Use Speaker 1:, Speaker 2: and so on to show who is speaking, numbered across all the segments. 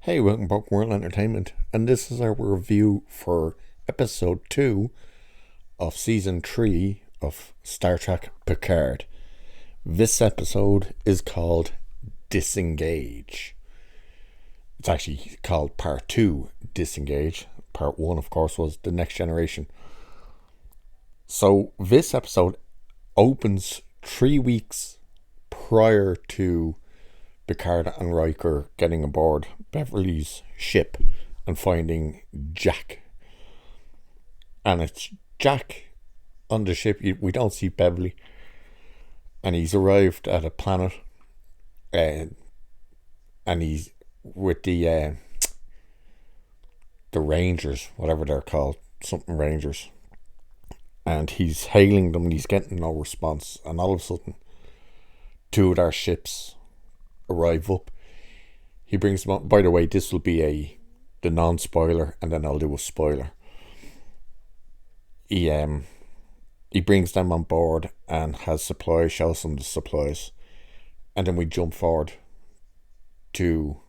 Speaker 1: Hey, welcome back to World Entertainment, and this is our review for episode 2 of season 3 of Star Trek Picard. This episode is called Disengage. It's actually called Part 2, Disengage. Part 1, of course, was The Next Generation. So, this episode opens 3 weeks prior to Picard and Riker getting aboard Beverly's ship and finding Jack. And it's Jack on the ship. We don't see Beverly. And he's arrived at a planet. And he's with the Rangers, whatever they're called. Something Rangers. And he's hailing them and he's getting no response. And all of a sudden, 2 of their ships arrive up. He brings them up. By the way, this will be the non-spoiler, and then I'll do a spoiler. He brings them on board and has supplies, shows them the supplies, and then we jump forward to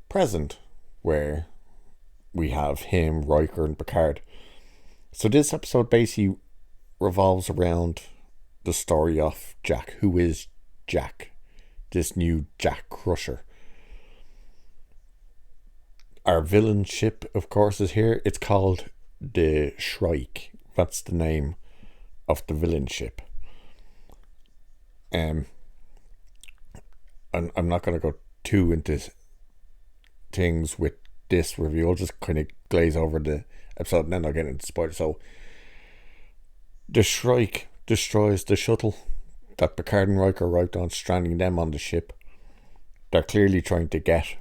Speaker 1: present, where we have him, Riker, and Picard. So this episode basically revolves around the story of Jack. Who is Jack? This new Jack Crusher. Our villain ship, of course, is here. It's called the Shrike. That's the name of the villain ship. I'm not going to go too into things with this review. I'll just kind of glaze over the episode and then I'll get into spoilers. So, the Shrike destroys the shuttle that Picard and Riker arrived on, stranding them on the ship. They're clearly trying to get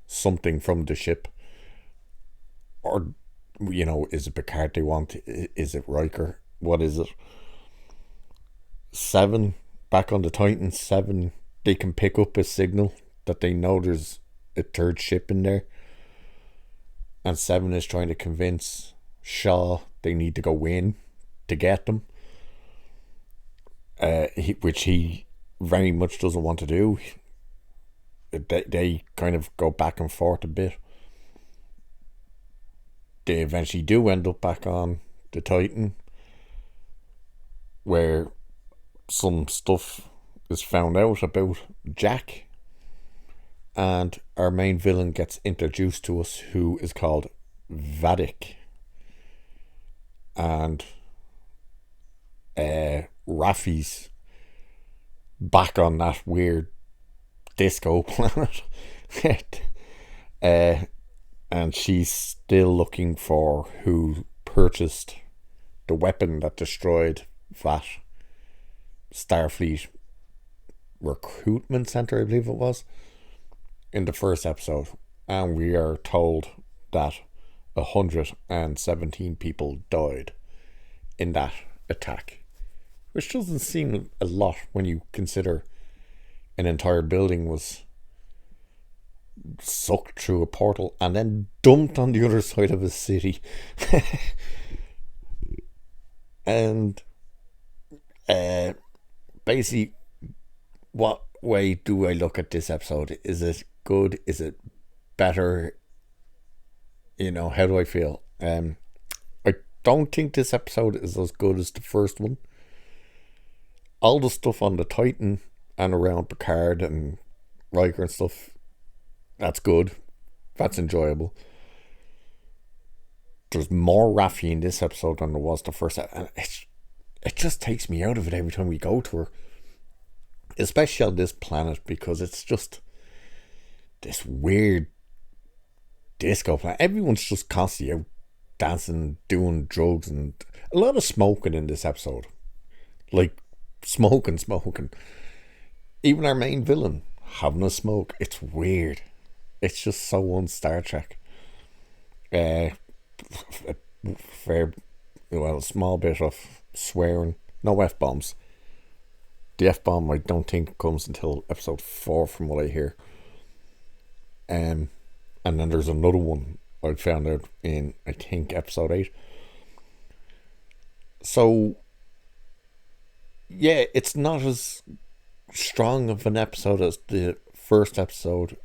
Speaker 1: something from the ship. Or, is it Picard they want? Is it Riker? What is it? 7, back on the Titan, 7, they can pick up a signal that they know there's a third ship in there. And 7 is trying to convince Shaw they need to go in to get them. Which he very much doesn't want to do. They kind of go back and forth a bit. They eventually do end up back on the Titan, where some stuff is found out about Jack, and our main villain gets introduced to us, who is called Vadik. And Raffi's back on that weird disco planet. And she's still looking for who purchased the weapon that destroyed that Starfleet recruitment center, I believe it was, in the first episode. And we are told that 117 people died in that attack, which doesn't seem a lot when you consider an entire building was sucked through a portal and then dumped on the other side of a city. And basically, what way do I look at this episode? Is it good? Is it better? How do I feel? I don't think this episode is as good as the first one. All the stuff on the Titan and around Picard and Riker and stuff, that's good. That's enjoyable. There's more Raffi in this episode than there was the first, and it just takes me out of it every time we go to her. Especially on this planet, because it's just this weird disco planet. Everyone's just constantly out dancing, doing drugs, and a lot of smoking in this episode. Like, smoking. Even our main villain having a smoke. It's weird. It's just so un-Star Trek. A small bit of swearing. No F-bombs. The F-bomb I don't think comes until episode 4 from what I hear. And then there's another one I found out in, I think, episode 8. So, yeah, it's not as strong of an episode as the first episode.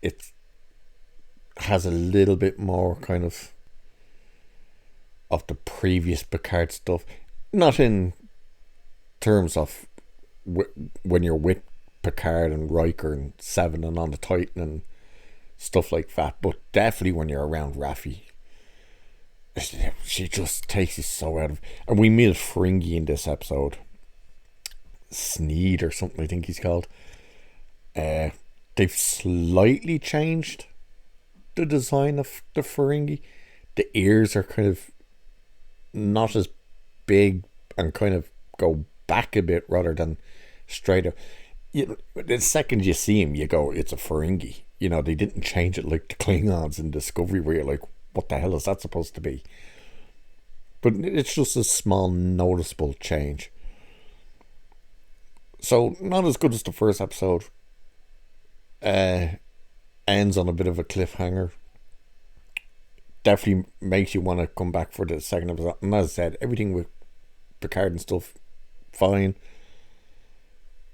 Speaker 1: It's has a little bit more kind of the previous Picard stuff. Not in terms of when you're with Picard and Riker and Seven and on the Titan and stuff like that, but definitely when you're around Raffi, she just takes you so out of. And we meet Ferengi in this episode, Sneed or something I think he's called. They've slightly changed the design of the Ferengi. The ears are kind of not as big and kind of go back a bit rather than straight up. The second you see him, you go, it's a Ferengi. They didn't change it like the Klingons in Discovery where you're like, what the hell is that supposed to be? But it's just a small noticeable change. So not as good as the first episode. Ends on a bit of a cliffhanger. Definitely makes you want to come back for the second episode. And as I said, everything with Picard and stuff, fine.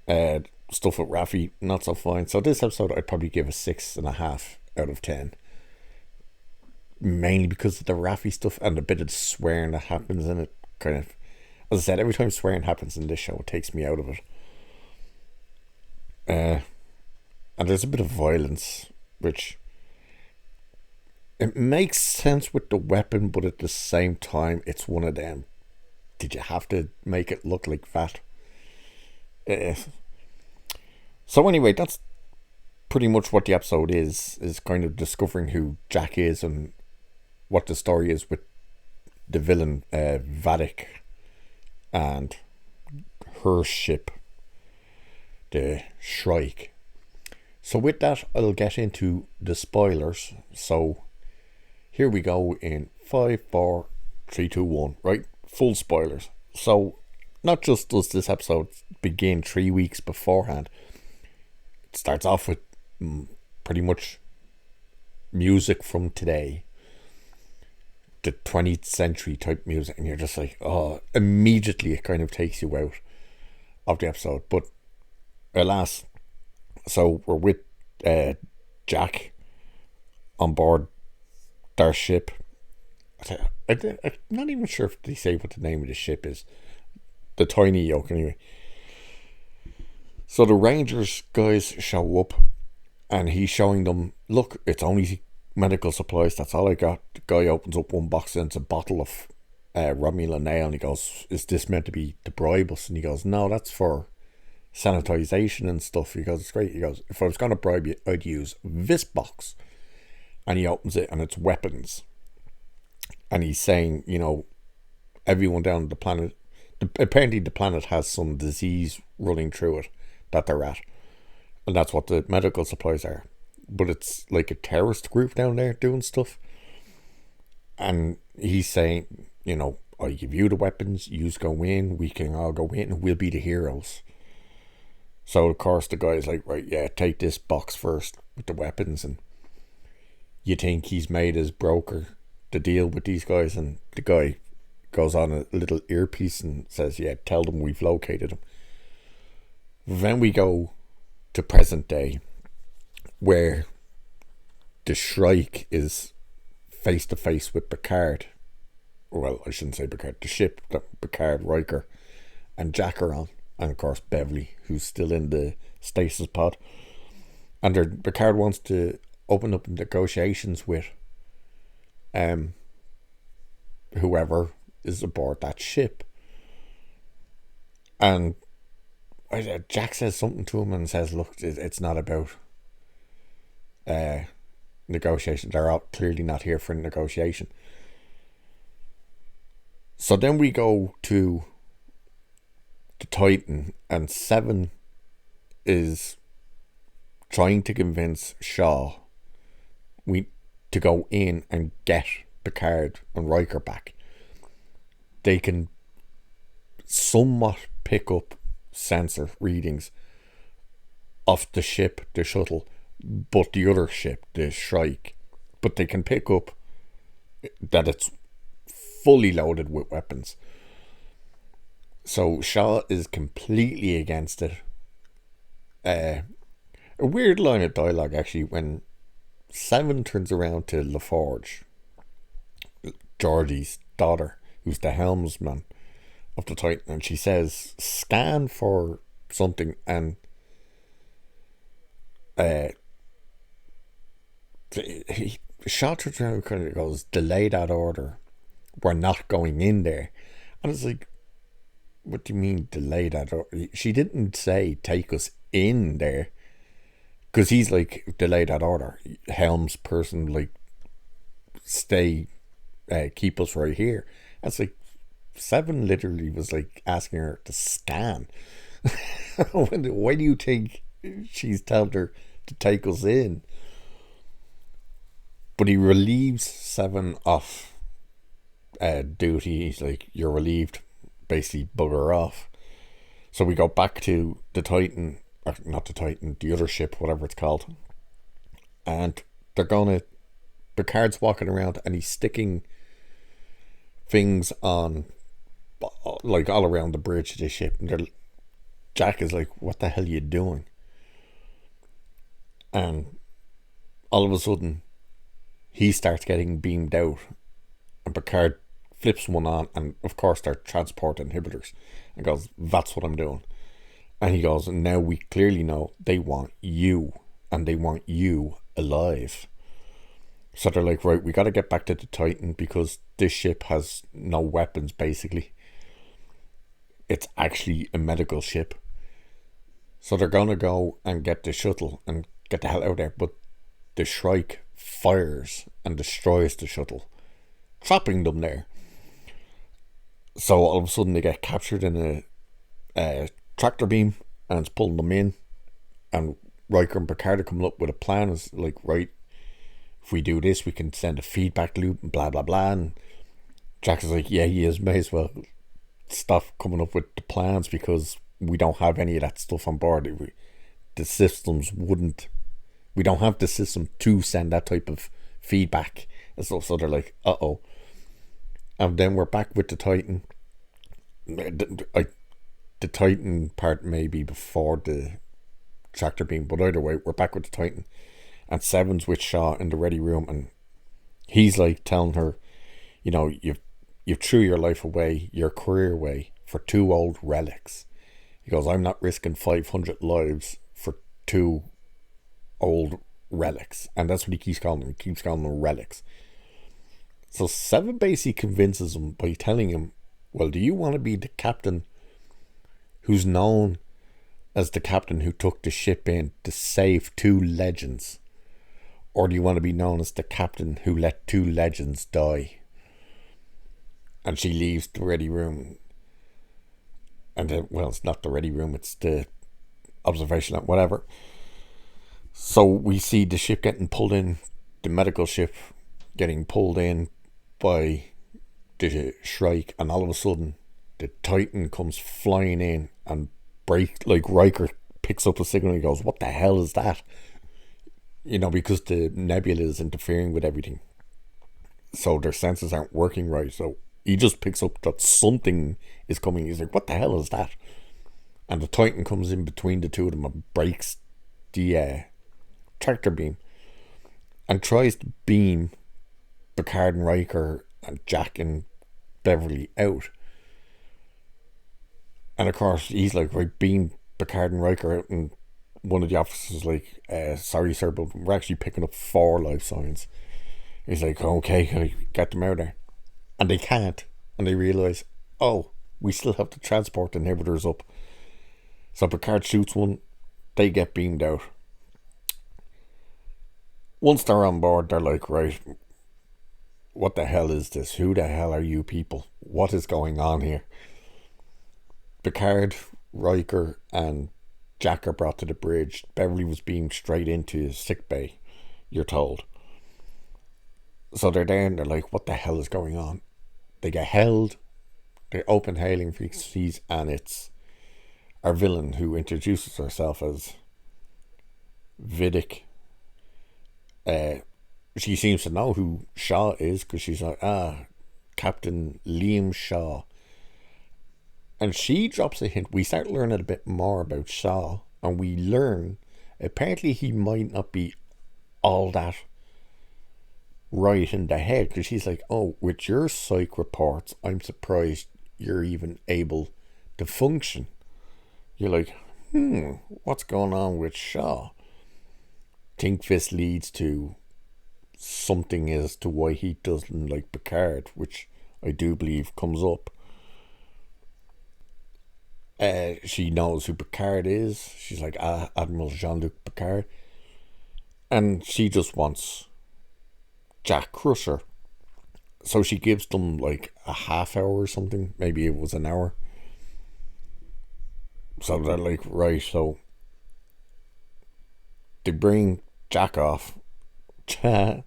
Speaker 1: Stuff with Raffi, not so fine. So this episode I'd probably give a 6.5 out of 10. Mainly because of the Raffi stuff and a bit of swearing that happens in it. Kind of, as I said, every time swearing happens in this show, it takes me out of it. And there's a bit of violence, which it makes sense with the weapon, but at the same time, it's one of them. Did you have to make it look like that? So anyway, that's pretty much what the episode is kind of discovering who Jack is and what the story is with the villain Vadic and her ship, the Shrike. So with that, I'll get into the spoilers. So here we go in 5, 4, 3, 2, 1. Right, full spoilers. So not just does this episode begin 3 weeks beforehand. It starts off with pretty much music from today, the 20th century type music, and you're just like, oh, immediately it kind of takes you out of the episode. But alas, so we're with Jack on board their ship. I'm not even sure if they say what the name of the ship is. The tiny yoke, anyway. So the Rangers guys show up and he's showing them, look, it's only medical supplies, that's all I got. The guy opens up one box and it's a bottle of Romulan ale, and he goes, is this meant to be to bribe us? And he goes, no, that's for sanitization and stuff. He goes, it's great. He goes, if I was going to bribe you, I'd use this box. And he opens it and it's weapons. And he's saying, everyone down the planet, apparently the planet has some disease running through it that they're at. And that's what the medical supplies are. But it's like a terrorist group down there doing stuff. And he's saying, I give you the weapons, yous go in, we can all go in, and we'll be the heroes. So of course the guy's like, right, yeah, take this box first with the weapons. And you think he's made his broker to deal with these guys, and the guy goes on a little earpiece and says, yeah, tell them we've located him. Then we go to present day, where the Shrike is face to face with Picard. Well, I shouldn't say Picard, the ship that Picard, Riker and Jack are on, and of course Beverly, who's still in the stasis pod. And Picard wants to open up negotiations with whoever is aboard that ship. And Jack says something to him and says, look, it's not about negotiation. They're all clearly not here for negotiation. So then we go to the Titan, and Seven is trying to convince Shaw to go in and get Picard and Riker back. They can somewhat pick up sensor readings of the ship, the shuttle, but the other ship, the Shrike, but they can pick up that it's fully loaded with weapons. So Shaw is completely against it. A weird line of dialogue actually when Seven turns around to LaForge, Georgie's daughter, who's the helmsman of the Titan, and she says, scan for something, and he shot turns around and kind of goes, delay that order. We're not going in there. And it's like, what do you mean delay that order? She didn't say take us in there. Because he's like, delay that order. Helm's person, like, stay, keep us right here. And it's like, Seven literally was like asking her to scan. Why do you think she's telling her to take us in? But he relieves Seven off duty. He's like, you're relieved. Basically, bugger off. So we go back to the Titan, or not the Titan, the other ship, whatever it's called. And they're gonna, Picard's walking around and he's sticking things on, like, all around the bridge of the ship. And Jack is like, what the hell are you doing? And all of a sudden, he starts getting beamed out. And Picard flips one on, and of course they're transport inhibitors. And goes, that's what I'm doing. And he goes, now we clearly know they want you. And they want you alive. So they're like, right, we got to get back to the Titan because this ship has no weapons, basically. It's actually a medical ship. So they're going to go and get the shuttle and get the hell out of there. But the Shrike fires and destroys the shuttle, trapping them there. So all of a sudden they get captured in a tractor beam and it's pulling them in. And Riker and Picard are coming up with a plan. It's like, right, if we do this, we can send a feedback loop and blah, blah, blah. And Jack is like, yeah, he is. May as well stop coming up with the plans because we don't have any of that stuff on board. The systems wouldn't, we don't have the system to send that type of feedback and stuff. So they're like, uh-oh. And then we're back with the Titan. The Titan part may be before the tractor beam, but either way, we're back with the Titan. And Seven's with Shaw in the ready room, and he's like telling her, you know, you've threw your life away, your career away for two old relics. He goes, I'm not risking 500 lives for two old relics. And that's what he keeps calling them. He keeps calling them relics. So Seven basically convinces him by telling him, well, do you want to be the captain who's known as the captain who took the ship in to save two legends? Or do you want to be known as the captain who let two legends die? And she leaves the ready room. And then, well, it's not the ready room, it's the observation, whatever. So we see the ship getting pulled in, the medical ship getting pulled in by the Shrike, and all of a sudden the Titan comes flying in and Riker picks up a signal and he goes, what the hell is that? You know, because the nebula is interfering with everything. So their senses aren't working right. So he just picks up that something is coming. He's like, what the hell is that? And the Titan comes in between the two of them and breaks the tractor beam and tries to beam Picard and Riker and Jack and Beverly out. And of course, he's like, right, beam Picard and Riker out, and one of the officers is like, sorry sir, but we're actually picking up 4 life signs. He's like, okay, get them out of there. And they can't. And they realise, oh, we still have the transport inhibitors up. So Picard shoots one, they get beamed out. Once they're on board, they're like, right, what the hell is this? Who the hell are you people? What is going on here? Picard, Riker, and Jack are brought to the bridge. Beverly was beamed straight into sick bay, you're told. So they're there and they're like, what the hell is going on? They get held. They open hailing frequencies, and it's our villain who introduces herself as Vidic. She seems to know who Shaw is because she's like, Captain Liam Shaw. And she drops a hint. We start learning a bit more about Shaw, and we learn apparently he might not be all that right in the head, because she's like, oh, with your psych reports, I'm surprised you're even able to function. You're like, what's going on with Shaw? Think this leads to something as to why he doesn't like Picard, which I do believe comes up. She knows who Picard is. She's like, Admiral Jean-Luc Picard. And she just wants Jack Crusher. So she gives them like a half hour or something. Maybe it was an hour. So they're like, right, so they bring Jack off. That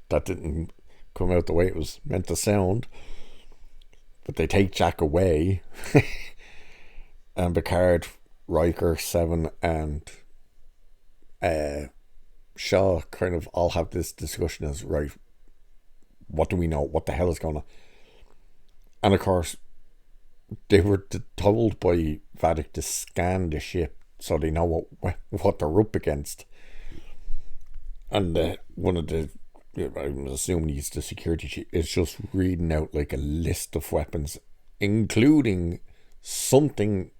Speaker 1: didn't come out the way it was meant to sound. But they take Jack away. And Picard, Riker, Seven, and Shaw kind of all have this discussion as, right, what do we know? What the hell is going on? And of course, they were told by Vadic to scan the ship so they know what they're up against. And one of the, I'm assuming he's the security chief, is just reading out like a list of weapons, including something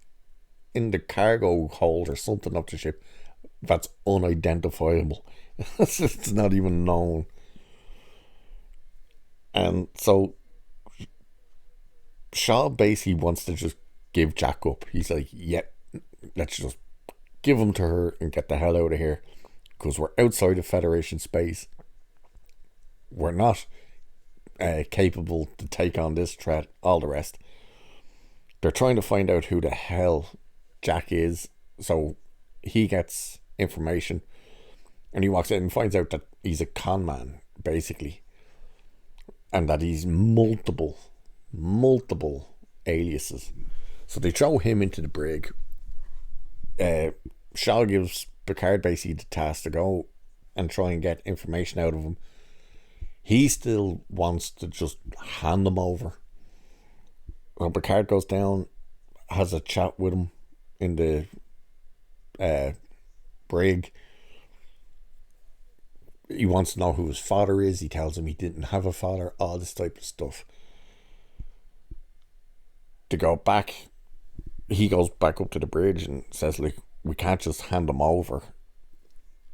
Speaker 1: in the cargo hold or something of the ship that's unidentifiable. It's not even known. And so Shaw basically wants to just give Jack up. He's like, yeah, let's just give him to her and get the hell out of here, because we're outside of Federation space. We're not capable to take on this threat. All the rest. They're trying to find out who the hell Jack is, so he gets information, and he walks in and finds out that he's a con man, basically, and that he's multiple aliases. So they throw him into the brig. Shaw gives Picard basically the task to go and try and get information out of him. He still wants to just hand them over. Well, Picard goes down, has a chat with him in the brig. He wants to know who his father is. He tells him he didn't have a father, all this type of stuff. To go back, he goes back up to the bridge and says, like, we can't just hand him over.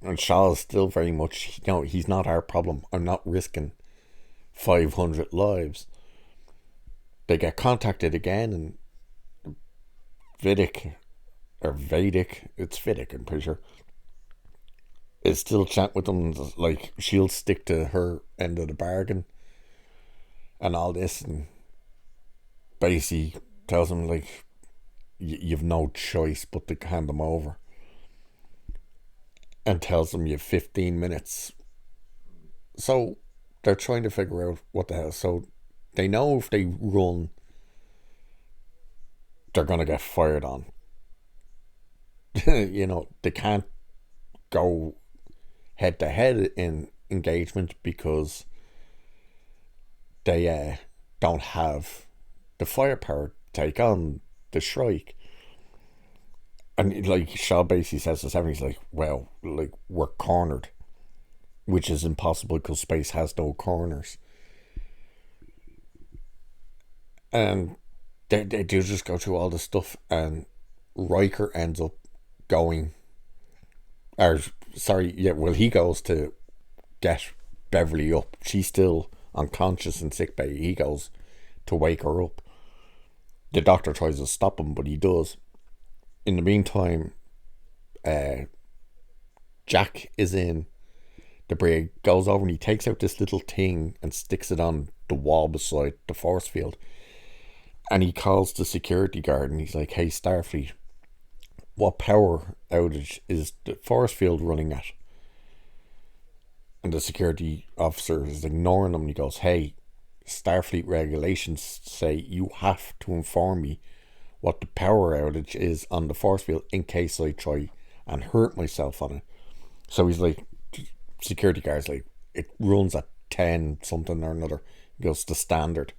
Speaker 1: And Shaw's still very much, he's not our problem. I'm not risking 500 lives. They get contacted again, and Vedic, it's Vedic, I'm pretty sure, is still chatting with them, like she'll stick to her end of the bargain and all this, and basically tells him, like, you've no choice but to hand them over, and tells them you have 15 minutes. So they're trying to figure out what the hell. So they know if they run, they're going to get fired on. They can't go head to head in engagement because they don't have the firepower to take on the Shrike. And like Shaw basically says to Seven, he's like, well, like, we're cornered, which is impossible because space has no corners. And they do just go through all this stuff, and Riker ends up going, he goes to get Beverly up. She's still unconscious in sickbay. He goes to wake her up. The doctor tries to stop him, but he does. In the meantime, Jack is in the brig, goes over and he takes out this little thing and sticks it on the wall beside the force field. And he calls the security guard and he's like, hey, Starfleet, what power outage is the force field running at? And the security officer is ignoring him, and he goes, hey, Starfleet regulations say you have to inform me what the power outage is on the force field in case I try and hurt myself on it. So he's like, security guard's like, it runs at 10 something or another. He goes to standard.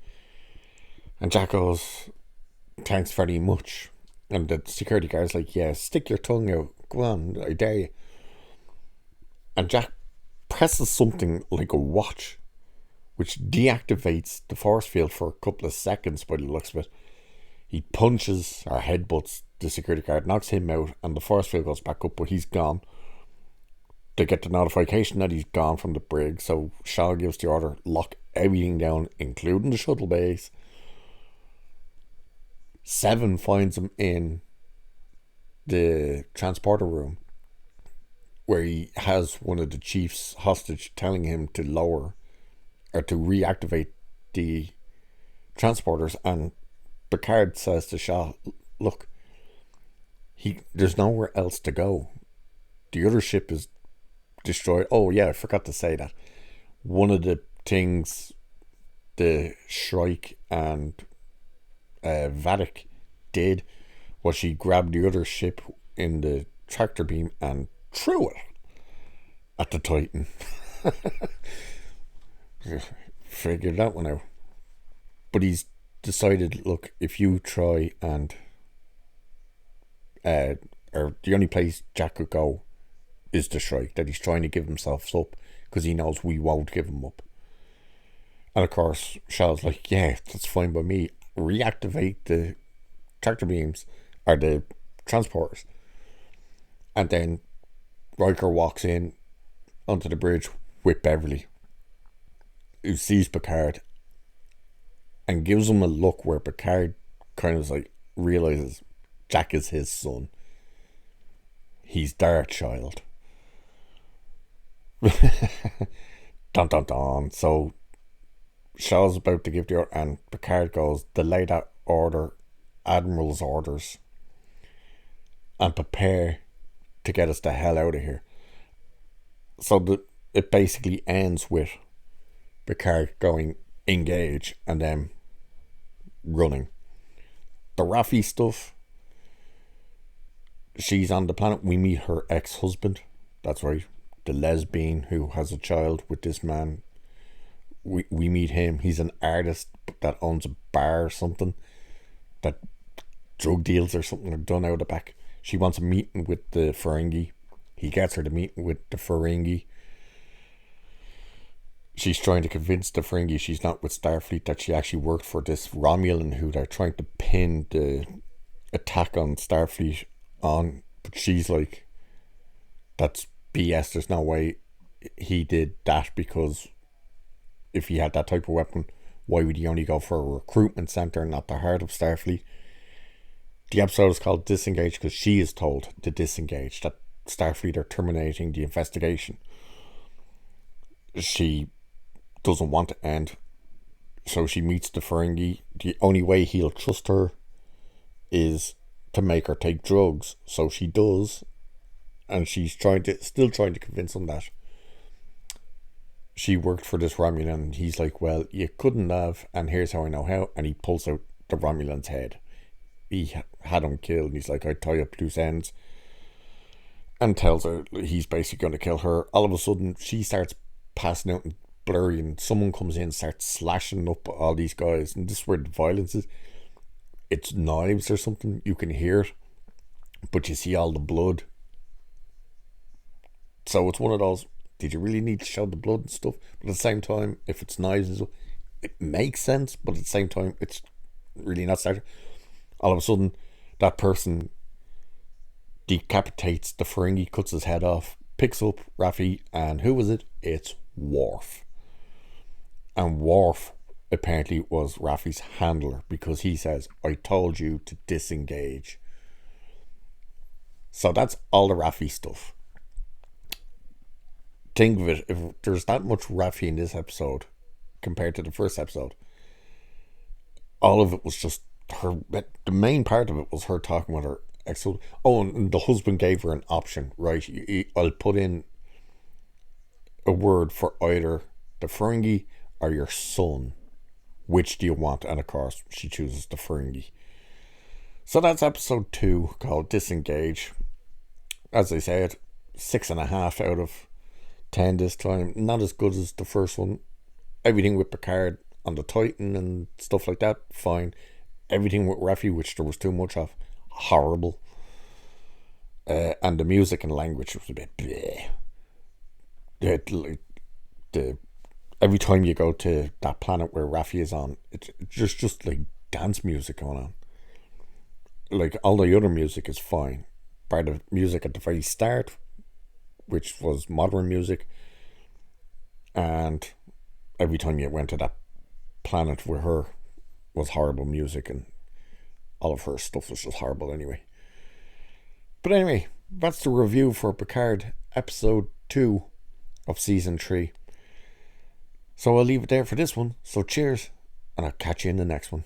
Speaker 1: And Jack goes, thanks very much. And the security guard's like, yeah, stick your tongue out. Go on, I dare you. And Jack presses something like a watch, which deactivates the force field for a couple of seconds by the looks of it. He punches or headbutts the security guard, knocks him out, and the force field goes back up, but he's gone. They get the notification that he's gone from the brig, so Shaw gives the order, lock everything down, including the shuttle base. Seven finds him in the transporter room, where he has one of the chiefs hostage telling him to lower or to reactivate the transporters, and Picard says to Shaw, look, there's nowhere else to go. The other ship is destroyed. Oh yeah, I forgot to say that. One of the things the Shrike and Vatic did was she grabbed the other ship in the tractor beam and threw it at the Titan. Figured that one out. But he's decided, look, if you try and or the only place Jack could go is the Shrike, that he's trying to give himself up because he knows we won't give him up. And of course Shaw's like, yeah, that's fine by me, reactivate the tractor beams or the transporters. And then Riker walks in onto the bridge with Beverly, who sees Picard and gives him a look where Picard kind of like realizes Jack is his son. He's their child. Dun dun dun. So Shaw's about to give the order, and Picard goes, delay that order, Admiral's orders, and prepare to get us the hell out of here. So it basically ends with Picard going engage and then running. The Raffi stuff, she's on the planet. We meet her ex-husband. That's right, the lesbian who has a child with this man. We meet him. He's an artist that owns a bar or something, that drug deals or something are done out the back. She wants a meeting with the Ferengi. He gets her to meet with the Ferengi. She's trying to convince the Ferengi she's not with Starfleet, that she actually worked for this Romulan who they're trying to pin the attack on Starfleet on. But she's like, that's BS. There's no way he did that, because if he had that type of weapon, why would he only go for a recruitment center and not the heart of Starfleet? The episode is called Disengage because she is told to disengage, that Starfleet are terminating the investigation. She doesn't want to end, so she meets the Ferengi. The only way he'll trust her is to make her take drugs, so she does, and she's still trying to convince him that she worked for this Romulan, and he's like, well, you couldn't have, and here's how I know how, and he pulls out the Romulan's head. He had him killed, and he's like, I'd tie up loose ends, and tells her he's basically going to kill her. All of a sudden she starts passing out and blurry, and someone comes in and starts slashing up all these guys, and this is where the violence is. It's knives or something, you can hear it, but you see all the blood. So it's one of those, did you really need to show the blood and stuff? But at the same time, if it's knives and stuff, it makes sense, but at the same time, it's really not started. All of a sudden, that person decapitates the Ferengi, cuts his head off, picks up Raffi, and who was it? It's Worf. And Worf apparently was Raffi's handler, because he says, I told you to disengage. So that's all the Raffi stuff. Think of it, if there's that much Raffi in this episode compared to the first episode, all of it was just her. The main part of it was her talking with her ex. Oh, and the husband gave her an option, right? I'll put in a word for either the Ferengi or your son. Which do you want? And of course, she chooses the Ferengi. So that's episode 2, called Disengage. As I said, 6.5 out of 10 this time. Not as good as the first one. Everything with Picard on the Titan and stuff like that, fine. Everything with Raffi, which there was too much of, horrible. And the music and language was a bit bleh. like, the every time you go to that planet where Raffi is on, it's just like dance music going on. Like all the other music is fine, bar the music at the very start, which was modern music, and every time you went to that planet with her was horrible music, and all of her stuff was just horrible anyway. But anyway, that's the review for Picard episode 2 of season 3. So I'll leave it there for this one. So cheers, and I'll catch you in the next one.